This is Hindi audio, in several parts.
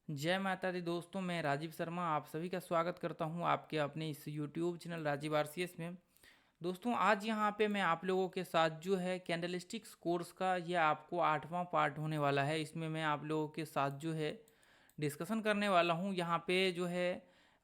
जय माता दी दोस्तों, मैं राजीव शर्मा आप सभी का स्वागत करता हूं आपके अपने इस यूट्यूब चैनल राजीव आरसीएस में। दोस्तों, आज यहां पे मैं आप लोगों के साथ जो है कैंडलस्टिक्स कोर्स का ये आपको 8वां पार्ट होने वाला है। इसमें मैं आप लोगों के साथ जो है डिस्कशन करने वाला हूं। यहाँ पे जो है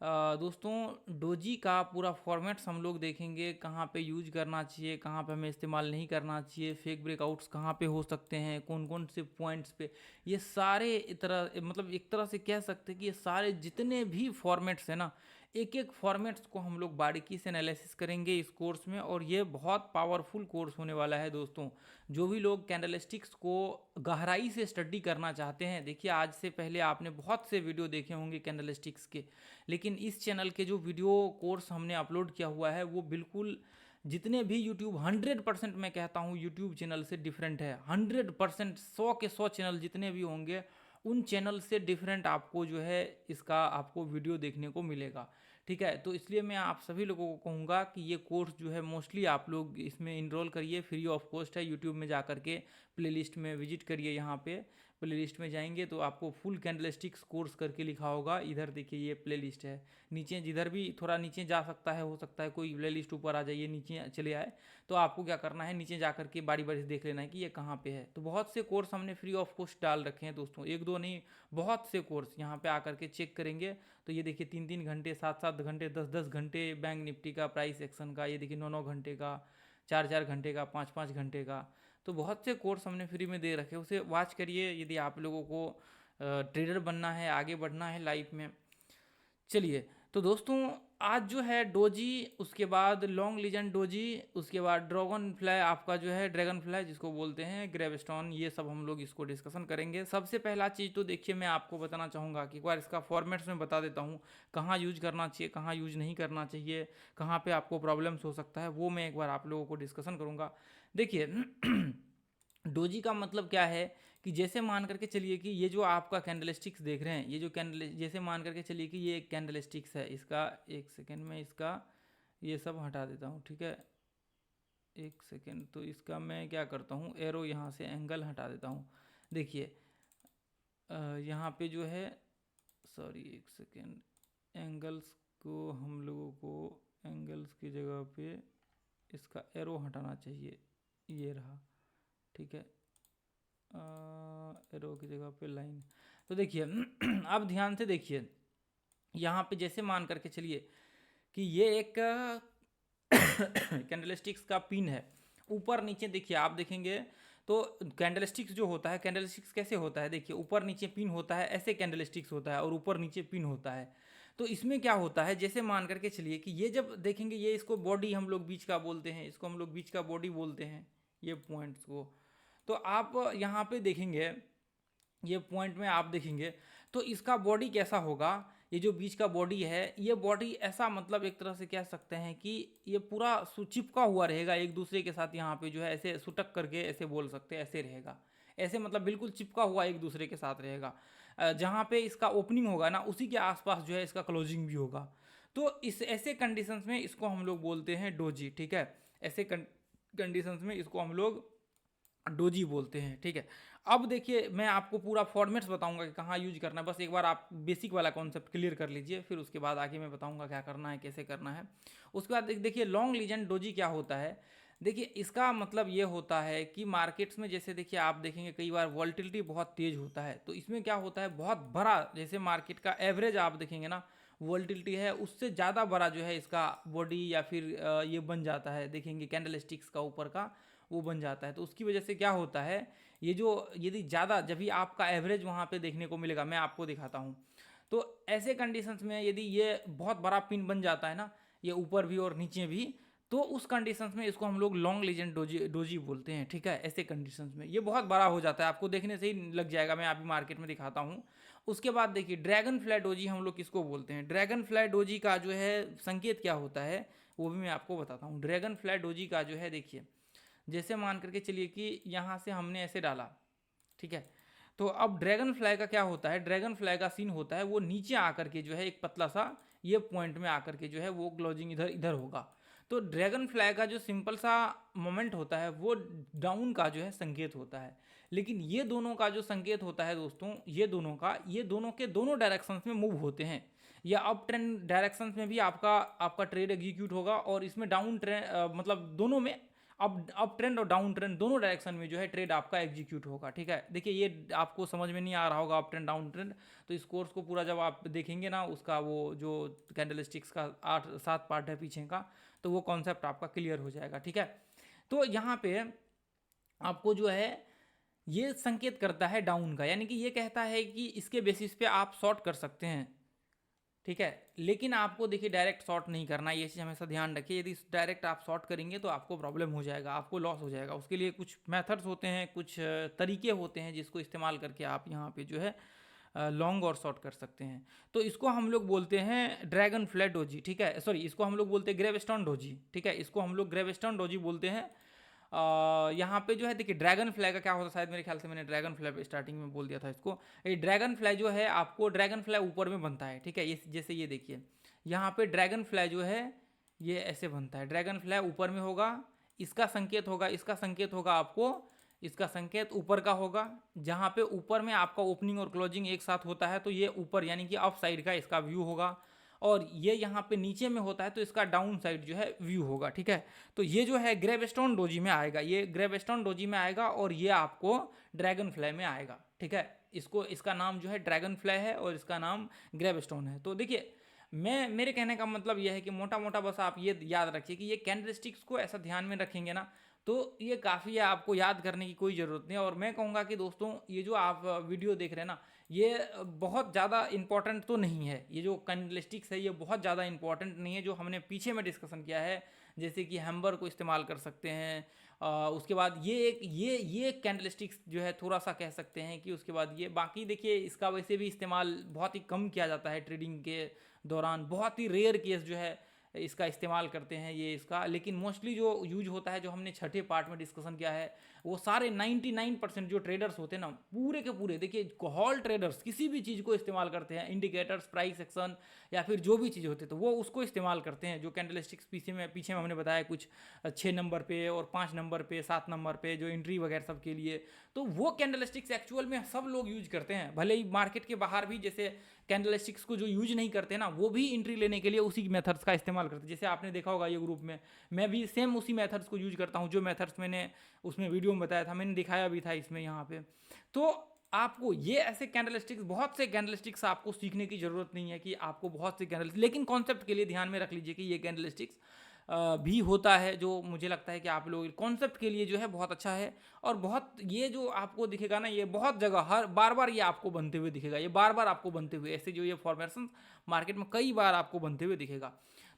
दोस्तों, डोजी का पूरा फॉर्मेट्स हम लोग देखेंगे, कहाँ पे यूज करना चाहिए, कहाँ पे हमें इस्तेमाल नहीं करना चाहिए, फेक ब्रेकआउट्स कहाँ पे हो सकते हैं, कौन कौन से पॉइंट्स पे। ये सारे तरह मतलब एक तरह से कह सकते हैं कि ये सारे जितने भी फॉर्मेट्स हैं ना, एक एक फॉर्मेट्स को हम लोग बारीकी से एनालिसिस करेंगे इस कोर्स में। और ये बहुत पावरफुल कोर्स होने वाला है दोस्तों। जो भी लोग कैंडलस्टिक्स को गहराई से स्टडी करना चाहते हैं, देखिए आज से पहले आपने बहुत से वीडियो देखे होंगे कैंडलस्टिक्स के, लेकिन इस चैनल के जो वीडियो कोर्स हमने अपलोड किया हुआ है वो बिल्कुल जितने भी यूट्यूब 100% मैं कहता हूँ यूट्यूब चैनल से डिफरेंट है। 100%, 100 के 100 चैनल जितने भी होंगे उन चैनल से डिफरेंट आपको जो है इसका आपको वीडियो देखने को मिलेगा। ठीक है, तो इसलिए मैं आप सभी लोगों को कहूँगा कि ये कोर्स जो है मोस्टली आप लोग इसमें इनरोल करिए, फ्री ऑफ कॉस्ट है। यूट्यूब में जा करके प्लेलिस्ट में विजिट करिए। यहाँ पे प्लेलिस्ट में जाएंगे तो आपको फुल कैंडलस्टिक्स कोर्स करके लिखा होगा। इधर देखिए ये प्लेलिस्ट है, नीचे जिधर भी थोड़ा नीचे जा सकता है, हो सकता है कोई प्लेलिस्ट ऊपर आ जाइए, नीचे चले आए तो आपको क्या करना है, नीचे जा करके बारी बारी से देख लेना है कि ये कहाँ पे है। तो बहुत से कोर्स हमने फ्री ऑफ कॉस्ट डाल रखे हैं दोस्तों, एक दो नहीं, बहुत से कोर्स यहाँ पे आकर के चेक करेंगे तो ये देखिए 3-3 घंटे, 7-7 घंटे, 10-10 घंटे बैंक निफ्टी का प्राइस एक्शन का, ये देखिए 9-9 घंटे का, 4-4 घंटे का, 5-5 घंटे का। तो बहुत से कोर्स हमने फ्री में दे रखे, उसे वॉच करिए यदि आप लोगों को ट्रेडर बनना है, आगे बढ़ना है लाइफ में। चलिए, तो दोस्तों आज जो है डोजी, उसके बाद लॉन्ग लीजेंड डोजी, उसके बाद ड्रैगन फ्लाई, आपका जो है ड्रैगन फ्लाई जिसको बोलते हैं, ग्रेवस्टोन, ये सब हम लोग इसको डिस्कशन करेंगे। सबसे पहला चीज़ तो देखिए मैं आपको बताना चाहूँगा कि एक बार इसका फॉर्मेट्स में बता देता हूँ, कहाँ यूज करना चाहिए, कहाँ यूज नहीं करना चाहिए, कहाँ पे आपको प्रॉब्लम्स हो सकता है, वो मैं एक बार आप लोगों को डिस्कशन करूँगा। देखिए डोजी का मतलब क्या है कि जैसे मान करके चलिए कि ये जो आपका कैंडलस्टिक्स देख रहे हैं, ये जो कैंडल, जैसे मान करके चलिए कि ये एक कैंडलस्टिक्स है, इसका एक सेकेंड में इसका ये सब हटा देता हूँ। ठीक है, एक सेकेंड, तो इसका मैं क्या करता हूँ, एरो यहाँ से एंगल हटा देता हूँ। देखिए यहाँ पे जो है, सॉरी एक सेकेंड, एंगल्स को हम लोगों को एंगल्स की जगह पे इसका एरो हटाना चाहिए, ये रहा। ठीक है, एरो की जगह पे लाइन। तो देखिए अब ध्यान से देखिए, यहाँ पे जैसे मान करके चलिए कि ये एक कैंडलस्टिक्स का पिन है, ऊपर नीचे देखिए आप देखेंगे तो कैंडलस्टिक्स जो होता है, कैंडलस्टिक्स कैसे होता है, देखिए ऊपर नीचे पिन होता है, ऐसे कैंडलस्टिक्स होता है और ऊपर नीचे पिन होता है। तो इसमें क्या होता है, जैसे मान करके चलिए कि ये जब देखेंगे, ये इसको बॉडी हम लोग बीच का बोलते हैं, इसको हम लोग बीच का बॉडी बोलते हैं, ये पॉइंट्स को। तो आप यहाँ पे देखेंगे, ये पॉइंट में आप देखेंगे तो इसका बॉडी कैसा होगा, ये जो बीच का बॉडी है, ये बॉडी ऐसा मतलब एक तरह से कह सकते हैं कि ये पूरा चिपका हुआ रहेगा एक दूसरे के साथ। यहाँ पे जो है ऐसे सुटक करके ऐसे बोल सकते हैं, ऐसे रहेगा, ऐसे मतलब बिल्कुल चिपका हुआ एक दूसरे के साथ रहेगा। जहाँ पे इसका ओपनिंग होगा ना, उसी के आसपास जो है इसका क्लोजिंग भी होगा। तो इस ऐसे कंडीशंस में इसको हम लोग बोलते हैं डोजी। ठीक है, ऐसे कंडीशंस में इसको हम लोग डोजी बोलते हैं। ठीक है, अब देखिए मैं आपको पूरा फॉर्मेट्स बताऊंगा कि कहाँ यूज करना है, बस एक बार आप बेसिक वाला कॉन्सेप्ट क्लियर कर लीजिए, फिर उसके बाद आगे मैं बताऊंगा क्या करना है, कैसे करना है। उसके बाद देखिए लॉन्ग लीजेंड डोजी क्या होता है। देखिए इसका मतलब ये होता है कि मार्केट्स में जैसे देखिए आप देखेंगे कई बार वॉल्टिलिटी बहुत तेज होता है, तो इसमें क्या होता है, बहुत बड़ा जैसे मार्केट का एवरेज आप देखेंगे ना, वॉल्टिलिटी है उससे ज़्यादा बड़ा जो है इसका बॉडी या फिर ये बन जाता है, देखेंगे कैंडल स्टिक्स का ऊपर का वो बन जाता है। तो उसकी वजह से क्या होता है, ये जो यदि ज़्यादा जब भी आपका एवरेज वहाँ पे देखने को मिलेगा, मैं आपको दिखाता हूँ। तो ऐसे कंडीशंस में यदि ये बहुत बड़ा पिन बन जाता है ना, ये ऊपर भी और नीचे भी, तो उस कंडीशंस में इसको हम लोग लॉन्ग लीजेंड डोजी डोजी बोलते हैं। ठीक है, ऐसे कंडीशंस में ये बहुत बड़ा हो जाता है, आपको देखने से ही लग जाएगा, मैं अभी मार्केट में दिखाता हूँ। उसके बाद देखिए ड्रैगन फ्लाई डोजी हम लोग किसको बोलते हैं। ड्रैगन फ्लाई डोजी का जो है संकेत क्या होता है वो भी मैं आपको बताता हूँ। ड्रैगन फ्लाई डोजी का जो है देखिए, जैसे मान करके चलिए कि यहाँ से हमने ऐसे डाला, ठीक है, तो अब ड्रैगन फ्लाई का क्या होता है, ड्रैगन फ्लाई का सीन होता है वो नीचे आकर के जो है एक पतला सा ये पॉइंट में आकर के जो है वो क्लोजिंग इधर इधर होगा। तो ड्रैगन फ्लाई का जो सिंपल सा मोमेंट होता है वो डाउन का जो है संकेत होता है। लेकिन ये दोनों का जो संकेत होता है दोस्तों, ये दोनों के दोनों डायरेक्शंस में मूव होते हैं, या अप ट्रेंड डायरेक्शंस में भी आपका आपका ट्रेड एग्जीक्यूट होगा, और इसमें डाउन ट्रेंड मतलब दोनों में अप ट्रेंड और डाउन ट्रेंड दोनों डायरेक्शन में जो है ट्रेड आपका एग्जीक्यूट होगा। ठीक है, देखिए ये आपको समझ में नहीं आ रहा होगा अप ट्रेंड डाउन ट्रेंड, तो इस कोर्स को पूरा जब आप देखेंगे ना, उसका वो जो कैंडलस्टिक्स का 8-7 पार्ट है पीछे का, तो वो कॉन्सेप्ट आपका क्लियर हो जाएगा। ठीक है, तो यहाँ पे आपको जो है ये संकेत करता है डाउन का, यानी कि ये कहता है कि इसके बेसिस पे आप शॉर्ट कर सकते हैं। ठीक है, लेकिन आपको देखिए डायरेक्ट शॉर्ट नहीं करना, ये चीज़ हमेशा ध्यान रखिए। यदि डायरेक्ट आप शॉर्ट करेंगे तो आपको प्रॉब्लम हो जाएगा, आपको लॉस हो जाएगा। उसके लिए कुछ मेथड्स होते हैं, कुछ तरीके होते हैं जिसको इस्तेमाल करके आप यहाँ पे जो है लॉन्ग और शॉर्ट कर सकते हैं। तो इसको हम लोग बोलते हैं ड्रैगन फ्लाई डोजी। ठीक है, सॉरी, इसको हम लोग बोलते हैं ग्रेवस्टोन डोजी। ठीक है, इसको हम लोग ग्रेवस्टोन डोजी बोलते हैं। यहाँ पे जो है देखिए ड्रैगन फ्लाई का क्या होता है, शायद मेरे ख्याल से मैंने ड्रैगन फ्लाई स्टार्टिंग में बोल दिया था इसको। ये ड्रैगन फ्लाई जो है आपको ड्रैगन फ्लाई ऊपर में बनता है। ठीक है, ये जैसे ये देखिए यहाँ पे ड्रैगन फ्लाई जो है ये ऐसे बनता है, ड्रैगन फ्लाई ऊपर में होगा, इसका संकेत होगा, इसका संकेत होगा आपको, इसका संकेत ऊपर का होगा, जहाँ पे ऊपर में आपका ओपनिंग और क्लोजिंग एक साथ होता है, तो ये ऊपर यानी कि अप साइड का इसका व्यू होगा, और ये यहाँ पे नीचे में होता है तो इसका डाउन साइड जो है व्यू होगा। ठीक है, तो ये जो है ग्रेवस्टोन डोजी में आएगा, ये ग्रेवस्टोन डोजी में आएगा, और ये आपको ड्रैगन फ्लाई में आएगा। ठीक है, इसका नाम जो है ड्रैगन फ्लाई है और इसका नाम ग्रेवस्टोन है। तो देखिए मेरे कहने का मतलब यह है कि मोटा मोटा बस आप ये याद रखिए कि ये कैंडलस्टिक्स को ऐसा ध्यान में रखेंगे ना, तो ये काफ़ी है, आपको याद करने की कोई ज़रूरत नहीं है। और मैं कहूँगा कि दोस्तों ये जो आप वीडियो देख रहे हैं ना, ये बहुत ज़्यादा इंपॉर्टेंट तो नहीं है, ये जो कैंडलस्टिक्स है ये बहुत ज़्यादा इंपॉर्टेंट नहीं है। जो हमने पीछे में डिस्कशन किया है, जैसे कि हैम्बर को इस्तेमाल कर सकते हैं, उसके बाद ये कैंडलस्टिक्स जो है थोड़ा सा कह सकते हैं कि, उसके बाद ये बाकी देखिए इसका वैसे भी इस्तेमाल बहुत ही कम किया जाता है ट्रेडिंग के दौरान, बहुत ही रेयर केस जो है इसका इस्तेमाल करते हैं ये इसका, लेकिन मोस्टली जो यूज होता है, जो हमने छठे पार्ट में डिस्कशन किया है, वो सारे 99% जो ट्रेडर्स होते हैं ना, पूरे के पूरे देखिए हॉल ट्रेडर्स किसी भी चीज़ को इस्तेमाल करते हैं, इंडिकेटर्स, प्राइस एक्शन या फिर जो भी चीज़ होती है, तो वो उसको इस्तेमाल करते हैं। जो कैंडलस्टिक्स पीछे में हमने बताया कुछ 6 नंबर पे और 5 नंबर पे, 7 नंबर पे जो एंट्री वगैरह सब के लिए, तो वो कैंडलस्टिक्स एक्चुअल में सब लोग यूज करते हैं। भले ही मार्केट के बाहर भी जैसे कैंडलस्टिक्स को जो यूज नहीं करते ना, वो भी एंट्री लेने के लिए उसी मेथड्स का इस्तेमाल करते हैं। जैसे आपने देखा होगा ये ग्रुप में मैं भी सेम उसी मेथड्स को यूज करता हूँ, जो मेथड्स मैंने उसमें वीडियो में बताया था, मैंने दिखाया भी था इसमें यहाँ पे। तो आपको ये ऐसे कैंडलस्टिक्स, बहुत से कैंडलस्टिक्स आपको सीखने की जरूरत नहीं है कि आपको बहुत से कैंडल, लेकिन कॉन्सेप्ट के लिए ध्यान में रख लीजिए कि ये कैंडलस्टिक्स भी होता है, जो मुझे लगता है कि आप लोग कॉन्सेप्ट के लिए जो है बहुत अच्छा है। और बहुत ये जो आपको दिखेगा ना, ये बहुत जगह हर बार बार ये आपको बनते हुए दिखेगा, ये बार बार आपको बनते हुए, ऐसे जो ये फॉर्मेशन मार्केट में कई बार आपको बनते हुए दिखेगा।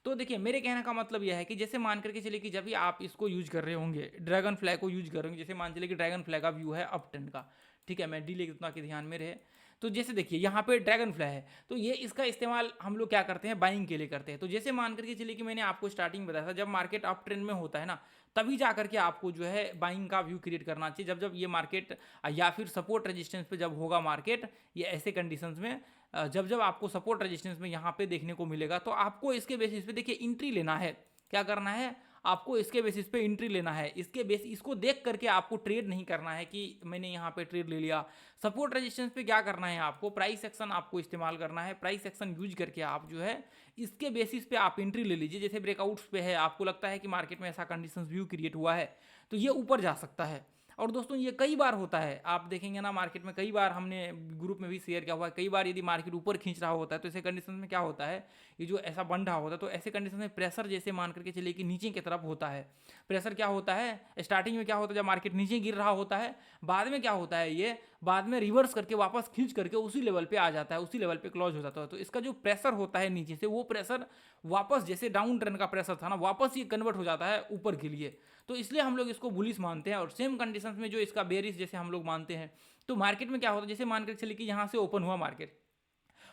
तो देखिए मेरे कहने का मतलब यह है कि जैसे मान करके चलिए कि जब भी आप इसको यूज कर रहे होंगे, ड्रैगन फ्लाई को यूज कर रहे होंगे, जैसे मान चलिए कि ड्रैगन फ्लाई का व्यू है अप ट्रेंड का। ठीक है, मैं डी लेके उतना के ध्यान में रहे। तो जैसे देखिए यहाँ पे ड्रैगन फ्लाई है, तो ये इसका इस्तेमाल हम लोग क्या करते हैं, बाइंग के लिए करते हैं। तो जैसे मान करके चलिए कि मैंने आपको स्टार्टिंग बताया था, जब मार्केट अप ट्रेंड में होता है ना, तभी जा करके आपको जो है बाइंग का व्यू क्रिएट करना चाहिए। जब ये मार्केट या फिर सपोर्ट रेजिस्टेंस पे जब होगा मार्केट, ये ऐसे कंडीशंस में जब आपको सपोर्ट रेजिस्टेंस में यहाँ पे देखने को मिलेगा, तो आपको इसके बेसिस पे देखिए एंट्री लेना है। क्या करना है, आपको इसके बेसिस पे एंट्री लेना है। इसको देख करके आपको ट्रेड नहीं करना है कि मैंने यहाँ पे ट्रेड ले लिया। सपोर्ट रेजिस्टेंस पे क्या करना है, आपको प्राइस एक्शन आपको इस्तेमाल करना है। प्राइस एक्शन यूज करके आप जो है इसके बेसिस पे आप एंट्री ले लीजिए। जैसे ब्रेकआउट्स पे है, आपको लगता है कि मार्केट में ऐसा कंडीशन व्यू क्रिएट हुआ है, तो ये ऊपर जा सकता है। और दोस्तों ये कई बार होता है, आप देखेंगे ना मार्केट में, कई बार हमने ग्रुप में भी शेयर किया हुआ है, कई बार यदि मार्केट ऊपर खींच रहा होता है, तो ऐसे कंडीशन में क्या होता है, ये जो ऐसा बन रहा होता है, तो ऐसे कंडीशन में प्रेशर जैसे मान करके चलिए कि नीचे की तरफ होता है। प्रेशर क्या होता है, स्टार्टिंग में क्या होता है, जब मार्केट नीचे गिर रहा होता है, बाद में क्या होता है, ये बाद में रिवर्स करके वापस खींच करके उसी लेवल पे आ जाता है, उसी लेवल पे क्लोज हो जाता है। तो इसका जो प्रेशर होता है नीचे से, वो प्रेशर वापस जैसे डाउन ट्रेंड का प्रेशर था ना, वापस ये कन्वर्ट हो जाता है ऊपर के लिए। तो इसलिए हम लोग इसको बुलिश मानते हैं। और सेम कंडीशंस में जो इसका बेरिश जैसे हम लोग मानते हैं, तो मार्केट में क्या होता है, जैसे मान कर चलिए कि यहाँ से ओपन हुआ मार्केट,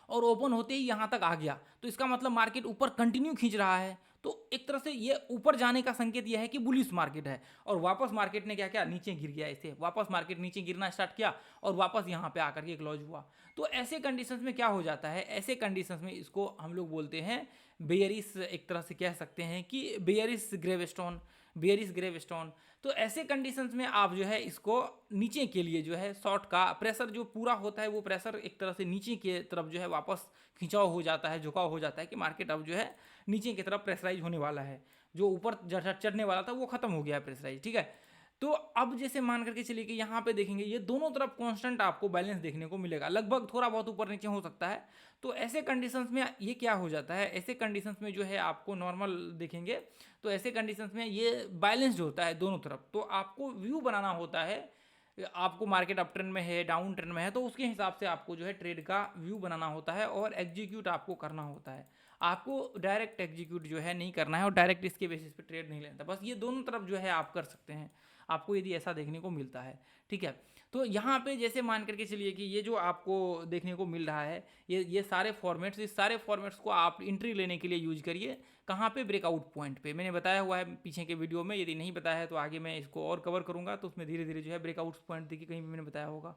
और ओपन होते ही यहाँ तक आ गया, तो इसका मतलब मार्केट ऊपर कंटिन्यू खींच रहा है। तो एक तरह से ये ऊपर जाने का संकेत यह है कि बुलिश मार्केट है। और वापस मार्केट ने क्या किया, नीचे गिर गया, ऐसे वापस मार्केट नीचे गिरना स्टार्ट किया और वापस यहाँ पे आकर के क्लोज हुआ। तो ऐसे कंडीशंस में क्या हो जाता है, ऐसे कंडीशंस में इसको हम लोग बोलते हैं बेयरिश, एक तरह से कह सकते हैं कि बेयरिश ग्रेवस्टोन बेयरिश ग्रेवस्टोन। तो ऐसे कंडीशंस में आप जो है इसको नीचे के लिए जो है शॉर्ट का प्रेशर जो पूरा होता है वो प्रेशर एक तरह से नीचे की तरफ जो है वापस खिंचाव हो जाता है, झुकाव हो जाता है कि मार्केट अब जो है नीचे की तरफ प्रेशराइज होने वाला है। जो ऊपर चढ़ने वाला था वो खत्म हो गया है प्रेशराइज, ठीक है। तो अब जैसे मान करके चलिए कि यहाँ पे देखेंगे ये दोनों तरफ कांस्टेंट आपको बैलेंस देखने को मिलेगा, लगभग थोड़ा बहुत ऊपर नीचे हो सकता है। तो ऐसे कंडीशंस में ये क्या हो जाता है, ऐसे कंडीशंस में जो है आपको नॉर्मल देखेंगे तो ऐसे कंडीशंस में ये बैलेंस्ड होता है दोनों तरफ। तो आपको व्यू बनाना होता है, आपको मार्केट अप ट्रेंड में है डाउन ट्रेंड में है तो उसके हिसाब से आपको जो है ट्रेड का व्यू बनाना होता है और एग्जीक्यूट आपको करना होता है। आपको डायरेक्ट एग्जीक्यूट जो है नहीं करना है और डायरेक्ट इसके बेसिस पे ट्रेड नहीं लेना, बस ये दोनों तरफ जो है आप कर सकते हैं, आपको यदि ऐसा देखने को मिलता है, ठीक है। तो यहाँ पे जैसे मान करके चलिए कि ये जो आपको देखने को मिल रहा है ये सारे फॉर्मेट्स, इस सारे फॉर्मेट्स को आप एंट्री लेने के लिए यूज करिए। कहाँ पे, ब्रेकआउट पॉइंट पे। मैंने बताया हुआ है पीछे के वीडियो में, यदि नहीं बताया है तो आगे मैं इसको और कवर करूँगा तो उसमें धीरे धीरे जो है ब्रेकआउट पॉइंट देखिए कहीं भी मैंने बताया होगा।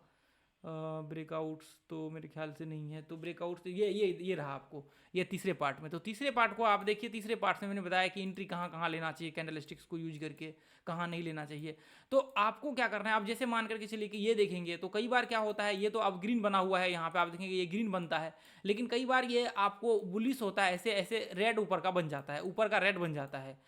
ब्रेकआउट्स तो मेरे ख्याल से नहीं है, तो ब्रेकआउट्स ये रहा आपको, ये तीसरे पार्ट में। तो तीसरे पार्ट को आप देखिए, तीसरे पार्ट में मैंने बताया कि एंट्री कहाँ कहाँ लेना चाहिए कैंडलस्टिक्स को यूज करके, कहाँ नहीं लेना चाहिए। तो आपको क्या करना है, आप जैसे मान करके चलिए कि ये देखेंगे तो कई बार क्या होता है, ये तो अब ग्रीन बना हुआ है, यहाँ पे आप देखेंगे ये ग्रीन बनता है, लेकिन कई बार ये आपको बुलिश होता है, ऐसे ऐसे रेड ऊपर का बन जाता है, ऊपर का रेड बन जाता है।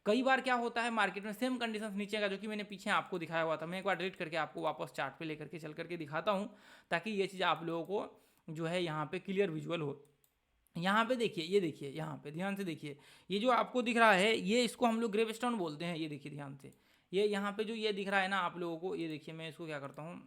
कई बार क्या होता है मार्केट में सेम कंडीशंस नीचे का, जो कि मैंने पीछे आपको दिखाया हुआ था, मैं एक बार डिलीट करके आपको वापस चार्ट पे लेकर के चल करके दिखाता हूँ ताकि ये चीज़ आप लोगों को जो है यहाँ पे क्लियर विजुअल हो। यहाँ पे देखिए, ये देखिए, यहाँ पे ध्यान से देखिए, ये जो आपको दिख रहा है ये इसको हम लोग ग्रेवस्टोन बोलते हैं। ये देखिए ध्यान से, ये यहाँ पे जो ये दिख रहा है ना आप लोगों को, ये देखिए मैं इसको क्या करता हूँ,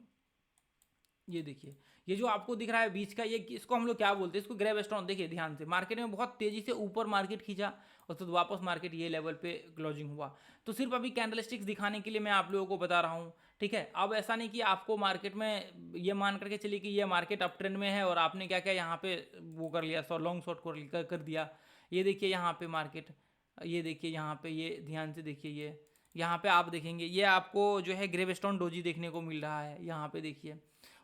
ये देखिए ये जो आपको दिख रहा है बीच का, ये इसको हम लोग क्या बोलते हैं, इसको ग्रेवस्टोन। देखिए ध्यान से, मार्केट में बहुत तेजी से ऊपर मार्केट खींचा और तो वापस मार्केट ये लेवल पे क्लोजिंग हुआ। तो सिर्फ अभी कैंडलस्टिक्स दिखाने के लिए मैं आप लोगों को बता रहा हूँ, ठीक है। अब ऐसा नहीं कि आपको मार्केट में ये मान करके चलिए कि ये मार्केट अप ट्रेंड में है और आपने क्या क्या यहाँ पे वो कर लिया, लॉन्ग शॉर्ट कर दिया। ये देखिए यहाँ पे मार्केट, ये देखिए यहाँ पे, ये ध्यान से देखिए, ये यहाँ पे आप देखेंगे ये आपको जो है ग्रेवस्टोन डोजी देखने को मिल रहा है, यहाँ पे देखिए।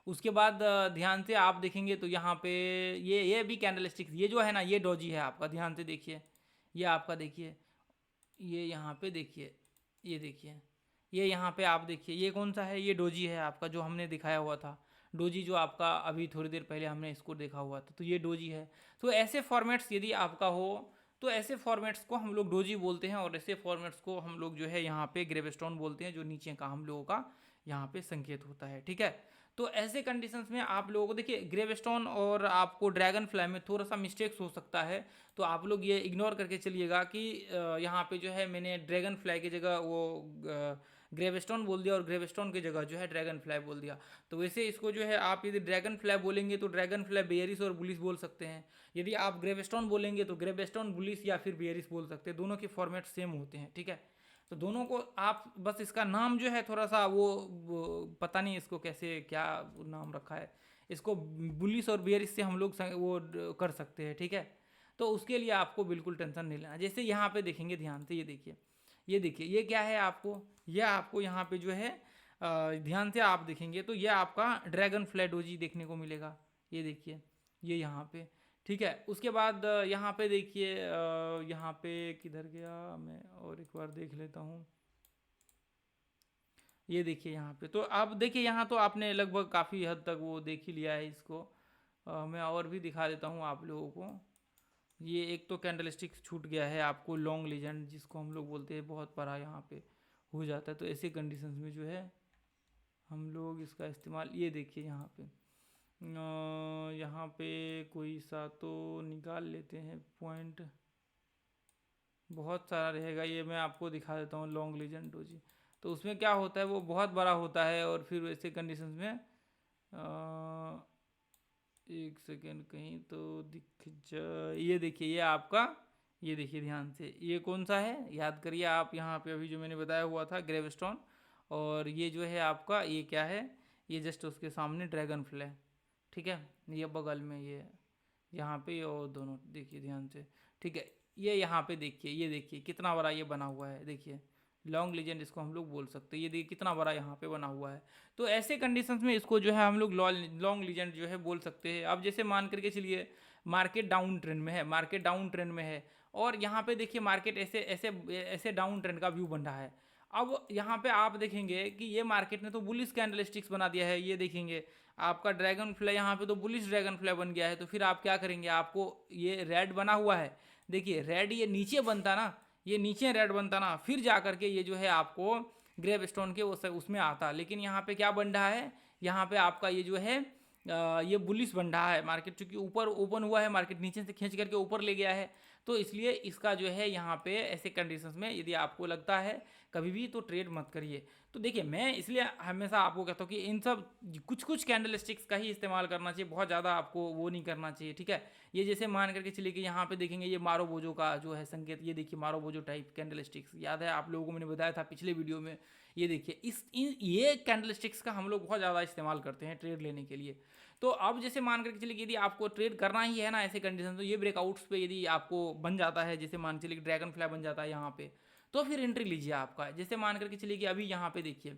उसके बाद ध्यान से आप देखेंगे तो यहाँ पे ये भी कैंडलस्टिक्स, ये जो है ना ये डोजी है आपका, ध्यान से देखिए, ये आपका देखिए, ये यहाँ पे देखिए, ये देखिए, ये यहाँ पे आप देखिए, ये कौन सा है, ये डोजी है आपका जो हमने दिखाया हुआ था, डोजी जो आपका अभी थोड़ी देर पहले हमने इसको देखा हुआ था, तो ये डोजी है। तो ऐसे फॉर्मेट्स यदि आपका हो तो ऐसे फॉर्मेट्स को हम लोग डोजी बोलते हैं और ऐसे फॉर्मेट्स को हम लोग जो है यहाँ पे ग्रेवस्टोन बोलते हैं, जो नीचे का हम लोगों का यहाँ पे संकेत होता है, ठीक है। तो ऐसे कंडीशंस में आप लोगों को देखिए ग्रेवस्टोन और आपको ड्रैगन फ्लाई में थोड़ा सा मिस्टेक्स हो सकता है, तो आप लोग ये इग्नोर करके चलिएगा कि यहाँ पे जो है मैंने ड्रैगन फ्लाई की जगह वो ग्रेवस्टोन बोल दिया और ग्रेवस्टोन की जगह जो है ड्रैगन फ्लाई बोल दिया। तो वैसे इसको जो है आप यदि ड्रैगन फ्लाई बोलेंगे तो ड्रैगन फ्लाई बेयरिश और बुलिश बोल सकते हैं, यदि आप ग्रेवस्टोन बोलेंगे तो ग्रेवस्टोन बुलिश या फिर बेयरिश बोल सकते हैं, दोनों के फॉर्मेट सेम होते हैं, ठीक है। तो दोनों को आप बस इसका नाम जो है थोड़ा सा वो पता नहीं इसको कैसे क्या नाम रखा है, इसको बुलिश और बेयरिश से हम लोग वो कर सकते हैं, ठीक है। तो उसके लिए आपको बिल्कुल टेंशन नहीं लेना। जैसे यहाँ पे देखेंगे ध्यान से, ये देखिए, ये देखिए, ये क्या है आपको, ये आपको यहाँ पे जो है ध्यान से आप देखेंगे तो ये आपका ड्रैगन फ्लाई डोजी देखने को मिलेगा, ये देखिए, ये यहाँ पे, ठीक है। उसके बाद यहाँ पे देखिए, यहाँ पे किधर गया, मैं और एक बार देख लेता हूँ, ये देखिए यहाँ पे। तो आप देखिए यहाँ तो आपने लगभग काफ़ी हद तक वो देख ही लिया है इसको, मैं और भी दिखा देता हूँ आप लोगों को। ये एक तो कैंडलस्टिक छूट गया है आपको, लॉन्ग लीजेंड जिसको हम लोग बोलते हैं, बहुत बड़ा यहाँ पे हो जाता है। तो ऐसे कंडीशंस में जो है हम लोग इसका इस्तेमाल, ये देखिए यहाँ पे, यहाँ पे कोई सा तो निकाल लेते हैं पॉइंट, बहुत सारा रहेगा, ये मैं आपको दिखा देता हूँ लॉन्ग लीजेंड डोजी। तो उसमें क्या होता है वो बहुत बड़ा होता है और फिर वैसे कंडीशंस में एक सेकेंड कहीं तो दिख जा, ये देखिए, ये आपका, ये देखिए ध्यान से, ये कौन सा है याद करिए आप, यहाँ पे अभी जो मैंने बताया हुआ था ग्रेवस्टोन, और ये जो है आपका ये क्या है, ये जस्ट उसके सामने ड्रैगन फ्लाई, ठीक है, ये बगल में ये यहाँ पे, और दोनों देखिए ध्यान से, ठीक है। ये यहाँ पे देखिए, ये देखिए कितना बड़ा ये बना हुआ है, देखिए लॉन्ग लीजेंड इसको हम लोग बोल सकते हैं, ये देखिए कितना बड़ा यहाँ पे बना हुआ है। तो ऐसे कंडीशंस में इसको जो है हम लोग लॉन्ग लीजेंड जो है बोल सकते हैं। अब जैसे मान करके चलिए मार्केट डाउन ट्रेंड में है, मार्केट डाउन ट्रेंड में है और यहाँ पे देखिए मार्केट ऐसे ऐसे ऐसे डाउन ट्रेंड का व्यू बन रहा है। अब यहाँ पे आप देखेंगे कि ये मार्केट ने तो बुलिश कैंडलस्टिक्स बना दिया है, ये देखेंगे आपका ड्रैगन फ्लाई यहाँ पे तो बुलिश ड्रैगन फ्लाई बन गया है। तो फिर आप क्या करेंगे, आपको ये रेड बना हुआ है, देखिए रेड ये नीचे बनता ना, ये नीचे रेड बनता ना, फिर जा करके ये जो है आपको ग्रेव स्टोन के उसमें आता। लेकिन यहाँ पे क्या बन रहा है, यहाँ पे आपका ये जो है ये बुलिश बन रहा है मार्केट, चूंकि ऊपर ओपन हुआ है, मार्केट नीचे से खींच करके ऊपर ले गया है। तो इसलिए इसका जो है यहाँ पे ऐसे कंडीशंस में यदि आपको लगता है कभी भी तो ट्रेड मत करिए। तो देखिए मैं इसलिए हमेशा आपको कहता हूँ कि इन सब कुछ कुछ कैंडल स्टिक्स का ही इस्तेमाल करना चाहिए, बहुत ज़्यादा आपको वो नहीं करना चाहिए, ठीक है। ये जैसे मान करके चलिए कि यहाँ पे देखेंगे ये मारो बोजो का जो है संकेत, ये देखिए मारो बोजो टाइप कैंडल स्टिक्स, याद है आप लोगों को मैंने बताया था पिछले वीडियो में। ये देखिए ये कैंडल स्टिक्स का हम लोग बहुत ज़्यादा इस्तेमाल करते हैं ट्रेड लेने के लिए। तो अब जैसे मान करके चलिए यदि आपको ट्रेड करना ही है ना ऐसे कंडीशन, तो ये ब्रेकआउट्स पे यदि आपको बन जाता है, जैसे मान चलिए ड्रैगन फ्लाई बन जाता है यहाँ पे, तो फिर एंट्री लीजिए आपका। जैसे मान करके चलिए कि अभी यहाँ पे देखिए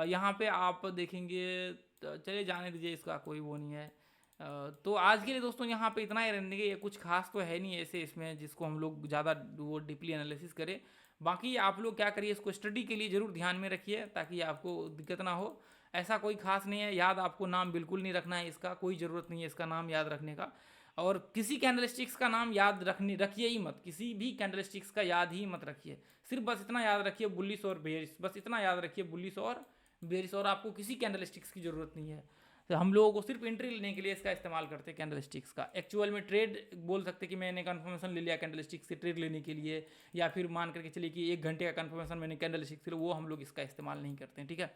यहाँ पे आप देखेंगे, चलिए जाने दीजिए, इसका कोई वो नहीं है। तो आज के लिए दोस्तों यहाँ पे इतना ही रहने देंगे, ये कुछ खास तो है नहीं ऐसे इसमें जिसको हम लोग ज़्यादा वो डीपली एनालिसिस करें। बाकी आप लोग क्या करिए, इसको स्टडी के लिए ज़रूर ध्यान में रखिए ताकि आपको दिक्कत ना हो। ऐसा कोई खास नहीं है, याद आपको नाम बिल्कुल नहीं रखना है, इसका कोई ज़रूरत नहीं है इसका नाम याद रखने का। और किसी कैंडलस्टिक्स का नाम याद रखिए ही मत, किसी भी कैंडलस्टिक्स का याद ही मत रखिए। सिर्फ बस इतना याद रखिए बुलिश और बेरिश, बस इतना याद रखिए बुलिश और बेरिश, और आपको किसी कैंडलस्टिक्स की ज़रूरत नहीं है। तो हम लोगों को सिर्फ एंट्री लेने के लिए इसका इस्तेमाल करते हैं कैंडलस्टिक्स का। एक्चुअल में ट्रेड बोल सकते कि मैंने कन्फर्मेशन ले लिया कैंडलस्टिक्स से ट्रेड लेने के लिए, या फिर मान करके चलिए कि 1 घंटे का कन्फर्मेशन मैंने कैंडलस्टिक्स से, वो हम लोग इसका इस्तेमाल नहीं करते हैं, ठीक है।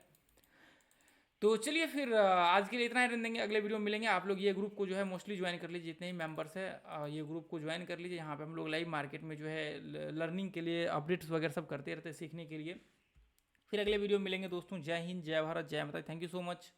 तो चलिए फिर आज के लिए इतना ही रहने देंगे, अगले वीडियो में मिलेंगे। आप लोग ये ग्रुप को जो है मोस्टली ज्वाइन कर लीजिए, जितने ही मेंबर्स है ये ग्रुप को ज्वाइन कर लीजिए। यहाँ पे हम लोग लाइव मार्केट में जो है लर्निंग के लिए अपडेट्स वगैरह सब करते रहते हैं सीखने के लिए। फिर अगले वीडियो में मिलेंगे दोस्तों। जय हिंद, जय भारत, जय माता, थैंक यू सो मच।